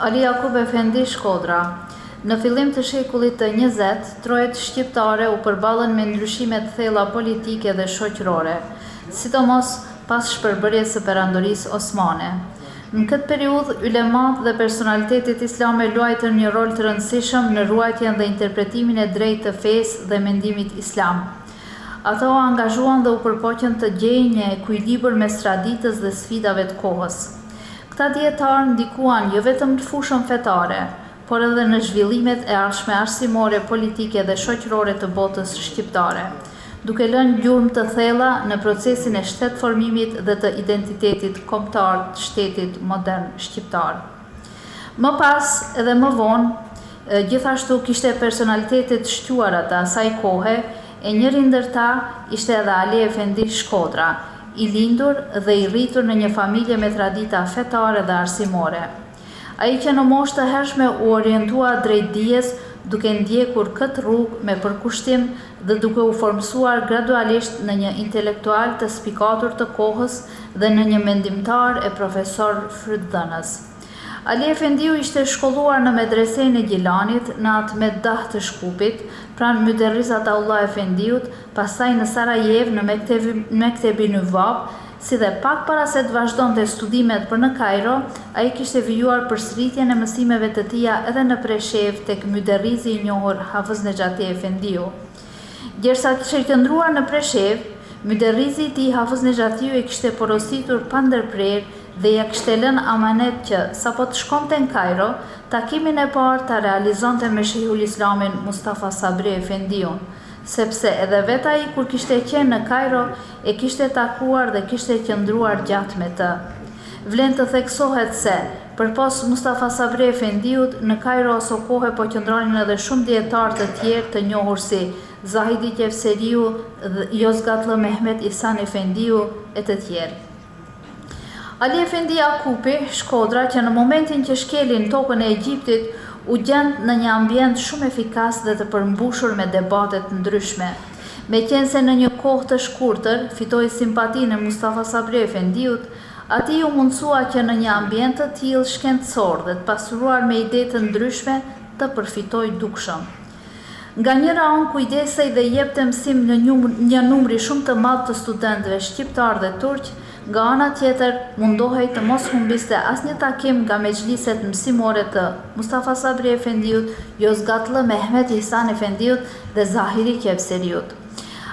Ali Jakub Efendi, Shkodra. Në fillim të shekullit të 20, trojet shqiptare u përballën me ndryshime të thella politike dhe shoqërore, sidomos pas shpërbërjes së perandorisë osmane. Në këtë periudhë, ulemat dhe personalitetet islame luajtën një rol të rëndësishëm në ruajtjen dhe interpretimin e drejtë të fesë dhe mendimit islam. Ata u angazhuan dhe u përpoqën të gjejnë një ekuilibër mes traditës dhe sfidave të kohës. Këta dietarë ndikuan jo vetëm në fushën fetare, por edhe në zhvillimet e ardhshme arsimore, politike dhe shoqërore të botës shqiptare, duke lënë gjurmë të thella në procesin e shtetformimit dhe të identitetit kombëtar të shtetit modern shqiptar. Më pas edhe më vonë, gjithashtu kishte personalitetet shquara të asaj kohe, e njëri ndër ta ishte edhe Ali Efendi, Shkodra, i lindur dhe i rritur në një familje me tradita fetare dhe arsimore. Ai që në moshë të hershme u orientua drejt dijes, duke ndjekur këtë rrugë me përkushtim dhe duke u formsuar gradualisht në një intelektual të spikatur të kohës dhe në një mendimtar e profesor frytdhënës. Ali Efendiu ishte shkolluar në medresen e Gjilanit, në Atmeddah të Shkupit, pranë Müderrisat Allah Efendiut, pastaj në Sarajev në Mektebi Nuvab, si dhe pak para se të vazhdonte studimet për në Kairo, ai kishte vijuar përsëritjen e mësimeve të tija edhe në Preshev tek Müderrisi i njohur Hafız Nexhati Efendiu. Gjersa kishte qëndruar në Preshev, Müderrisi i tij Hafız Nexhatiu e kishte porositur pa ndërprerje dhe ja kishte lënë amanet që sapo të shkonte në Kairo, takimin e parë ta realizonte me Shehul Islamin Mustafa Sabri Efendiun, sepse edhe vetë ai kur kishte qenë në Kairo e kishte takuar dhe kishte qëndruar gjatë me të. Vlen të theksohet se, përpos Mustafa Sabri Efendiut, në Kairo aso kohë po qëndronin edhe shumë dietarë të tjerë të njohur si Zahidi Qevseriu, Yozgatlı Mehmet Ihsan Efendiu e të tjerë. Ali Efendi Jakupi, Shkodra, që në momentin që shkelin tokën e Egjiptit, u gjend në një ambient shumë efikas dhe të përmbushur me debatet ndryshme. Me qenë se në një kohë të shkurtër fitoi simpatinë e Mustafa Sabri Efendiut, ati u mundsua që në një ambient të tillë shkencor dhe të pasuruar me ide të ndryshme të përfitoj dukshëm. Nga njëra anë kujdesej dhe jepte mësim në një numri shumë të madh të studentëve shqiptar dhe turq, nga ana tjetër mundohej të mos humbiste asnjë takim nga mexhliset mësimore të Mustafa Sabri Efendiut, Yozgatlı Mehmet Ihsan Efendiut dhe Zahiri Qevseriut.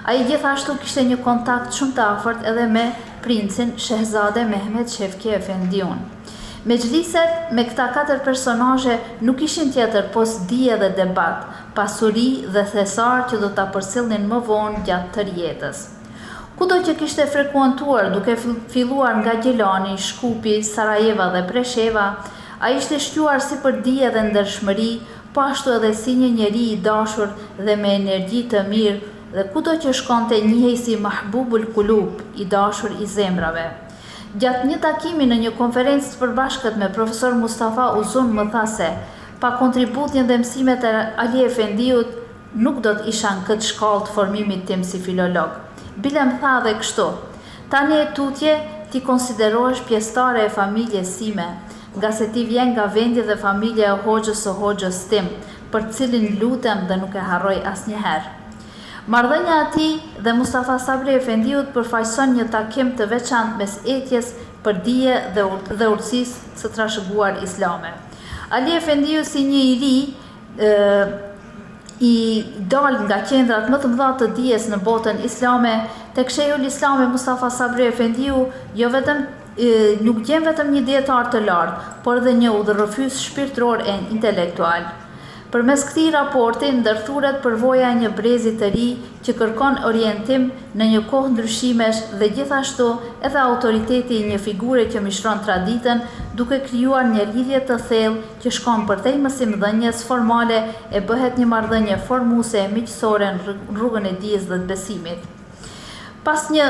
Ai gjithashtu kishte një kontakt shumë të afërt edhe me princin Shehzade Mehmet Shefki Efendiun. Mexhliset me këta 4 personazhe nuk ishin tjetër pos dije dhe debat, pasuri dhe thesar që do ta përcjellnin më vonë gjatë tërë jetës. Kudo që kishte frekuentuar duke filluar nga Gjilani, Shkupi, Sarajeva dhe Presheva, ai ishte shquar si për dije dhe ndershmëri, po ashtu edhe si një njeri i dashur dhe me energji të mirë, dhe kudo që shkonte njihej si mahbubul kulub, i dashur i zemrave. Gjatë një takimi në një konferencë të përbashkët me profesor Mustafa Uzun më tha se, pa kontributin dhe mësimet e Ali Efendiut, nuk do të isha në këtë shkallë të formimit tim si filolog. Bile më tha dhe kështu, tani e tutje ti konsiderohesh pjesëtare e familjes sime, nga se ti vjen nga vendi dhe familja e hoxhës së hoxhës tim, për cilin lutem dhe nuk e harroj asnjëherë. Marrëdhënia e tij dhe Mustafa Sabri Efendiut përfaqëson një takim të veçantë mes etjes për dije dhe urtësisë së trashëguar islame. Ali Efendiu si një i ri i dal nga qendrat më të mëdha të dijes në botën islame, tek Shehul Islami Mustafa Sabri Efendiu nuk gjen vetëm një dietar të lartë, por edhe një udhërrëfys shpirtëror e intelektual. Përmes këtij raporti ndërthuret përvoja e një brezi të ri që kërkon orientim në një kohë ndryshimesh dhe gjithashtu edhe autoriteti i një figure që mishron traditën, duke krijuar një lidhje të thellë që shkon përtej mësimdhënies formale e bëhet një marrëdhënie formuese e miqësore në rrugën e dijes dhe të besimit. Pas një,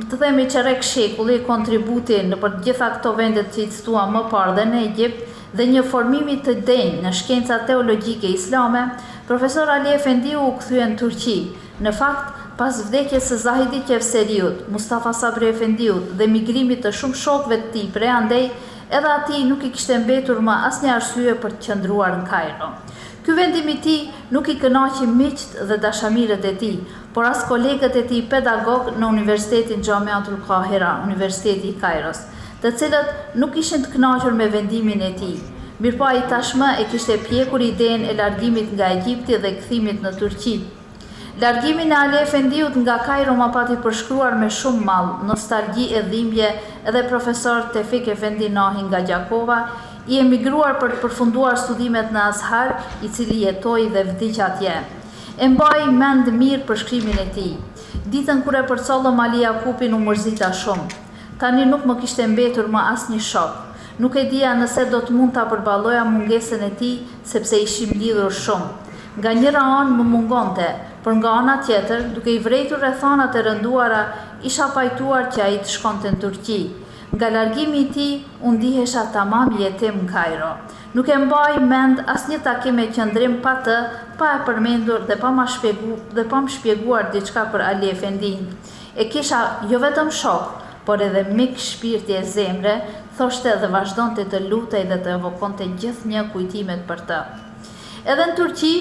të themi çerek shekulli, kontributi në për gjitha këto vendet që i cituam më parë dhe në Egjipt, dhe një formimi të denjë në shkencat teologjike islame, profesor Ali Efendiu u kthye në Turqi. Në fakt, pas vdekjes së Zahidi Qevseriut, Mustafa Sabri Efendiut dhe migrimit të shumë shokëve të tij prej andej, edhe ati nuk I kishte mbetur më asnjë arsye për të qëndruar në Kairo. Ky vendim I tij nuk I kënaqi miqt dhe dashamirët e tij, por as kolegët e tij pedagog në Universitetin Xhamiatul Qahira, Universiteti I Kairos, të cilët nuk ishin të kënaqur me vendimin e tij. Mirpo ai tashmë e kishte pjekur idenë e largimit nga Egjipti dhe kthimit në Turqi. Largimi në Ali Efendiut nga Kairo ma pati përshkruar me shumë mall, nostalgji e dhimbje, edhe profesor Tefik Efendi Nahi nga Gjakova I emigruar për të përfunduar studimet në Azhar, I cili jetoi dhe vdiq atje. E mbaj mend mirë përshkrimin e tij. Ditën kur e përcollëm Ali Jakupin u mërzita shumë. Tani nuk më kishte mbetur më asnjë shok. Nuk e dija nëse do të mund ta përballoja mungesën e tij, sepse ishim lidhur shumë. Nga njëra anë më mungonte, por nga ana tjetër, duke I vrejtur rrethanat e rënduara, isha pajtuar që ai të shkonte në Turqi. Nga largimi I tij, u ndihesha tamam jetim në Kairo. Nuk e mbaj mend asnjë takim me qëndrim pa të, pa e përmendur dhe pa më shpjeguar diçka për Ali Efendin. E kisha jo vetëm shok, por edhe mik shpirti e zemre, thoshte dhe vazhdonte të lutej dhe të evokonte gjithnjë kujtimet për të. Edhe në Turqi,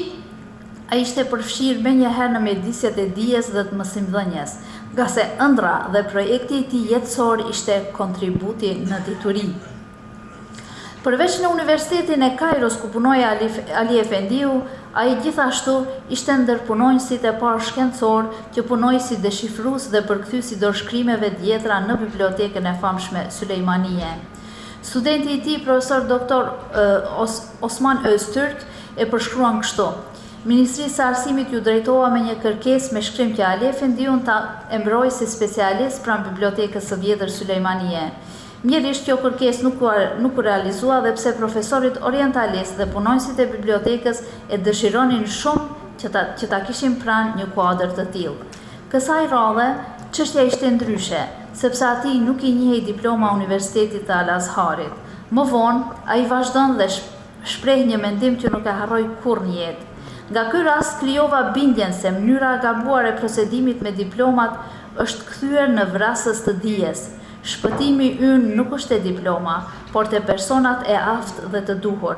ai ishte përfshirë menjëherë në mjedisjet e dijes dhe të mësimdhënies, nga se ëndra dhe projekti I tij jetësor ishte kontributi në dituri. Përveç në Universitetin e Kairos ku punoi Ali Efendiu, ai gjithashtu ishte ndër punonjësit e parë shkencor që punoi si deshifrues dhe përkthyes I dorëshkrimeve të jetra në bibliotekën e famshme Sulejmanie. Studenti I tij, profesor doktor Osman Öztürk, e përshkruan kështu: Ministrisë së Arsimit ju drejtova me një kërkesë me shkrim që Ali Efendiun ta embroj si specialist pranë bibliotekës së vjetër Sulejmanie. Mjerisht kjo kërkesë nuk u realizua dhe pse profesorit orientalist dhe punonjësit e bibliotekës e dëshironin shumë që ta kishin pranë një kuadër të tillë. Kësaj radhe, çështja ishte ndryshe, sepse atij nuk I njihej diploma Universitetit të Al-Azharit. Më vonë, ai vazhdon dhe shpreh një mendim që nuk e harroj kurrë në jetë. Nga ky rast krijova bindjen se mënyra e gabuar e procedimit me diplomat është kthyer në vrasës të dijes. Shpëtimi ynë nuk është e diploma, por te personat e aftë dhe të duhur.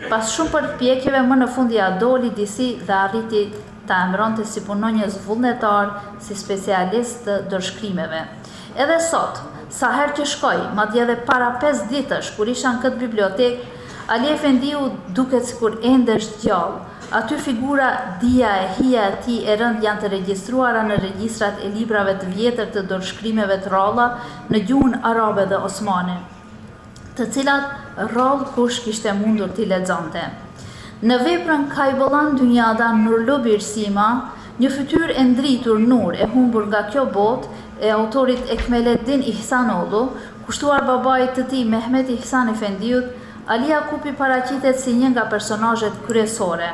Pas shumë përpjekjeve, më në fund ja doli disi dhe arriti ta emëronte si punonjës vullnetar, si specialist të dorëshkrimeve. Edhe sot, sa herë që shkoj, madje edhe para 5 ditësh kur isha në këtë bibliotekë, Ali Efendiu duket sikur ende është gjallë. Aty figura, dia e hija e tij e rënd janë të regjistruara në regjistrat e librave të vjetër të dorëshkrimeve të ralla në gjuhën arabe dhe osmane, të cilat rrallë kush kishte mundur t'i lexonte. Në veprën Kajbollan Dynjada Nurlu Birsima, një fytyrë e ndritur nur e humbur nga kjo botë e autorit Ekmeleddin Ihsanoglu, kushtuar babait të tij Mehmet Ihsan Efendiut, Ali Jakupi paraqitet si një nga personazhet kryesore.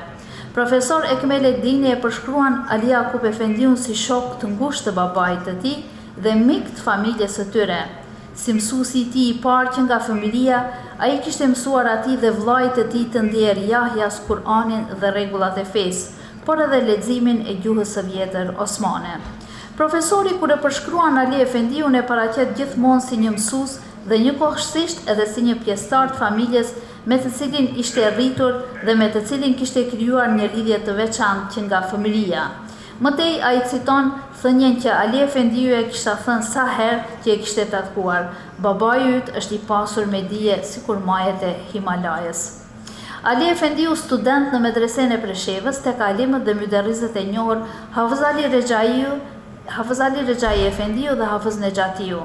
Profesor Ekmeleddini e përshkruan Ali Jakup Efendiun si shok të ngushtë të babait të tij dhe mik të familjes së tyre. Si mësuesi I tij I parë që nga fëmijëria, ai kishte mësuar atij dhe vllait të tij të ndjer Jahjas Kur'anin dhe rregullat e fesë, por edhe leximin e gjuhës së vjetër osmane. Profesori kur e përshkruan Ali Efendiun e paraqet gjithmonë si një mësues dhe njëkohësisht edhe si një pjesëtar të familjes me të cilin ishte rritur dhe me të cilin kishte krijuar një lidhje të veçantë që nga fëmijëria. Mëtej ai citon thënien që Ali Efendiu e kishte thënë sa herë që e kishte takuar: "Babai yt është I pasur me dije sikur majet e Himalajës." Ali Efendiu, student në medresen e Preshevës, tek alimët dhe myderrizët e njohur Hafız Ali Rexhai Efendiu dhe Hafız Nexhatiu.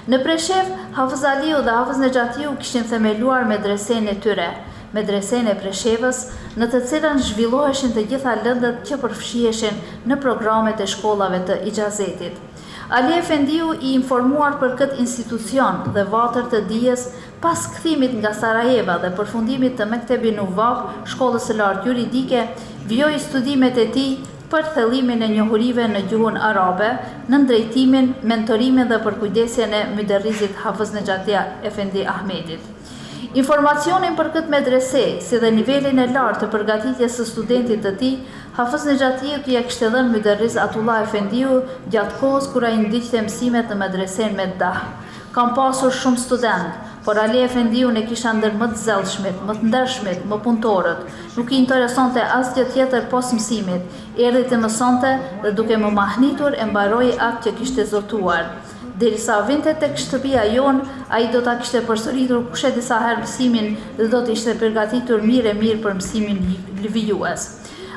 Në Preshev, Hafız Aliu dhe Hafız Nexhatiu kishin themeluar medresen e tyre, medresen e Preshevës, në të cilën zhvilloheshin të gjitha lëndët që përfshiheshin në programet e shkollave të ixhazetit. Ali Efendiu I informuar për këtë institucion dhe vatër të dijes pas kthimit nga Sarajeva dhe përfundimit të Mektebi Nuvab, shkollës së lartë juridike, vijoi studimet e tij për thellimin e njohurive në gjuhën arabe, në drejtimin, mentorimin dhe përkujdesjen e myderrizit Hafız Nexhati Efendi Ahmedit. Informacionin për këtë medrese, si dhe nivelin e lartë të përgatitjes së studentit të tij, Hafız Nexhatiut ja kishte dhënë myderriz Atullah Efendiu gjatë kohës kur ai ndiqte mësimet në medresen Meddah. Kam pasur shumë student, por Ali Efendiu e kisha ndër më të zellshmit, më të ndershmit, më punëtorët. Nuk I interesonte asgjë tjetër pos mësimit. Erdhi të mësonte dhe duke më mahnitur e mbaroi atë që kishte zotuar. Derisa vinte tek shtëpia jon, ai do ta kishte përsëritur kushe disa herë mësimin dhe do të ishte përgatitur mirë për mësimin lëvijues.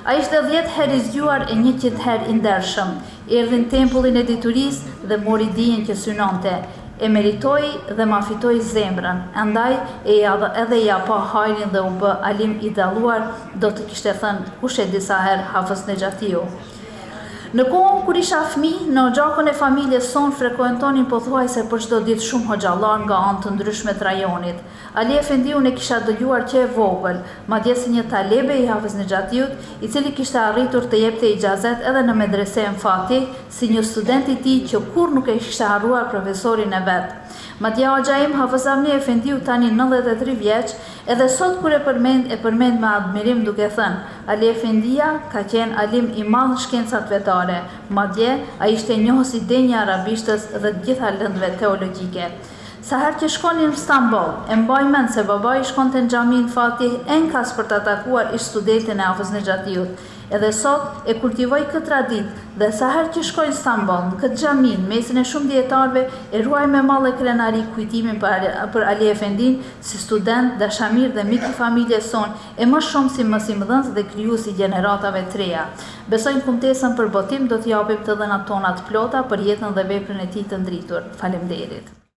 Ai ishte 10 herë I zgjuar e 100 herë I ndershëm. Erdhi në tempullin e diturisë dhe mori dijen që synonte. E meritoi dhe ma fitoi zemrën, andaj edhe ja pa hajrin dhe u bë alim I dalluar, do të kishte thënë kushe disa herë Hafez Nexhatiu. Në kohën kur isha fëmijë, në xhakun e familjes son frekuentonin pothuajse për çdo ditë shumë hoxhallar nga anë të ndryshme të rajonit. Ali Efendiu e kisha dëgjuar që e vogël, madje si një talebe I Hafez Nexhatiut, I cili kishte arritur të jepte ijazet edhe në medresen Fatih, si një student I tij që kur nuk e kishte harruar profesorin e vet. Madje Hoxha im Hafez Avni Efendiu tani 93 vjeç, edhe sot kur e përmend me admirim duke thënë, Ali Efendia ka qenë alim I madh në shkencat vetare, madje ai ishte njohës I denjë arabishtës dhe të gjitha lëndëve teologjike. Sa herë që shkonin në Stamboll, e mbaj mend se babai shkonte në xhamin Fatih enkas për të takuar ish studentin e Hafez Nexhatiut. Edhe sot e kultivoj këtë traditë dhe sa herë që shkoj në Stamboll, në këtë xhamin, mesin e shumë dietarëve, e ruaj me mall e krenari kujtimin për Ali Efendin si student, dashamir dhe mik I familjes son, e më shumë si mësimdhënës dhe krijues I gjeneratave të reja. Besojmë kumtesën për botim do t'japim të dhënat tona të plota për jetën dhe veprën e tij të ndritur. Faleminderit.